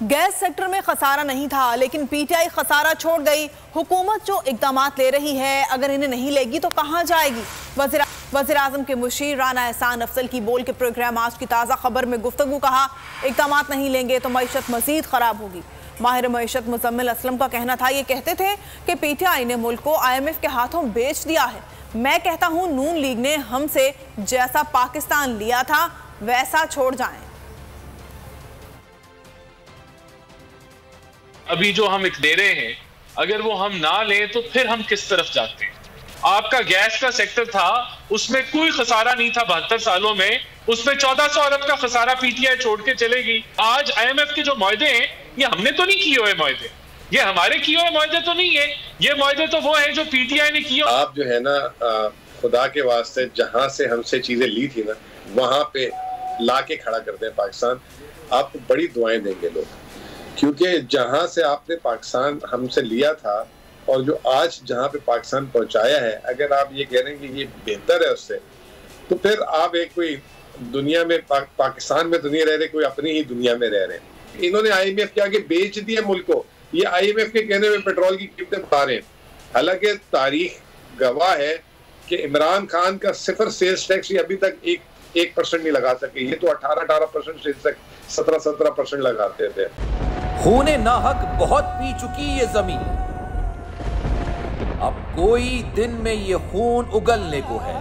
Gas sector में खसारा नहीं था, लेकिन पीटीआई खसारा छोड़ गई। हुकूमत जो इकदाम ले रही है, अगर इन्हें नहीं लेगी तो कहां जाएगी। वज़ीर आज़म के मुशीर राना एहसान अफजल की बोल के प्रोग्राम आज की ताज़ा खबर में गुफ्तगू कहा, इकदाम नहीं लेंगे तो मईशत मजीद खराब होगी। माहिर मईशत मुजम्मिल असलम का कहना था, ये कहते थे कि पीटीआई ने मुल्क को IMF के हाथों बेच दिया है। मैं कहता हूं नून लीग ने हमसे जैसा पाकिस्तान लिया था वैसा छोड़ जाएं। अभी जो हम दे रहे हैं, अगर वो हम ना लें तो फिर हम किस तरफ जाते हैं। आपका गैस का सेक्टर था, उसमें कोई खसारा नहीं था 72 सालों में, उसमें 1400 अरब का खसारा पीटीआई छोड़ के चलेगी। आज IMF के जो मुआहदे हैं, ये हमने तो नहीं किए हुए मुआहदे, ये हमारे किए हुए मुआहदे तो नहीं है, ये मुआहदे तो वो है जो पीटीआई ने किए। आप जो है ना, खुदा के वास्ते जहां से हमसे चीजें ली थी ना, वहां पे ला के खड़ा करते हैं पाकिस्तान। आपको बड़ी दुआएं देंगे लोग, क्योंकि जहां से आपने पाकिस्तान हमसे लिया था और जो आज जहां पे पाकिस्तान पहुंचाया है, अगर आप ये कह रहे हैं कि ये बेहतर है उससे, तो फिर आप एक कोई दुनिया में पाकिस्तान में तो नहीं रह रहे, कोई अपनी ही दुनिया में रह रहे हैं। इन्होंने IMF के आगे बेच दिया मुल्क को। ये IMF के कहने में पेट्रोल की कीमतें बढ़ा रहे हैं, हालांकि तारीख गवाह है कि इमरान खान का 0 सेल्स टैक्स अभी तक 1% नहीं लगा सके। ये तो 18% सेल्स टैक्स 17% लगाते थे। खूने नाहक बहुत पी चुकी ये जमीन, अब कोई दिन में ये खून उगलने को है।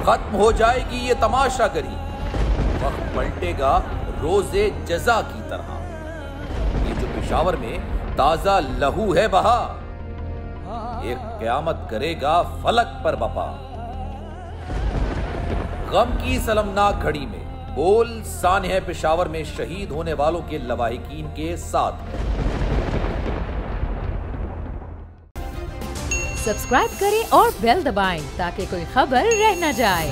खत्म हो जाएगी ये तमाशागरी, वक्त पलटेगा रोजे जजा की तरह। ये जो पेशावर में ताजा लहू है बहा, एक क़यामत करेगा फलक पर बपा। गम की सलमनाक घड़ी में बोल सानह पेशावर में शहीद होने वालों के लवाहिकीन के साथ। सब्सक्राइब करें और बेल दबाएं ताकि कोई खबर रह न जाए।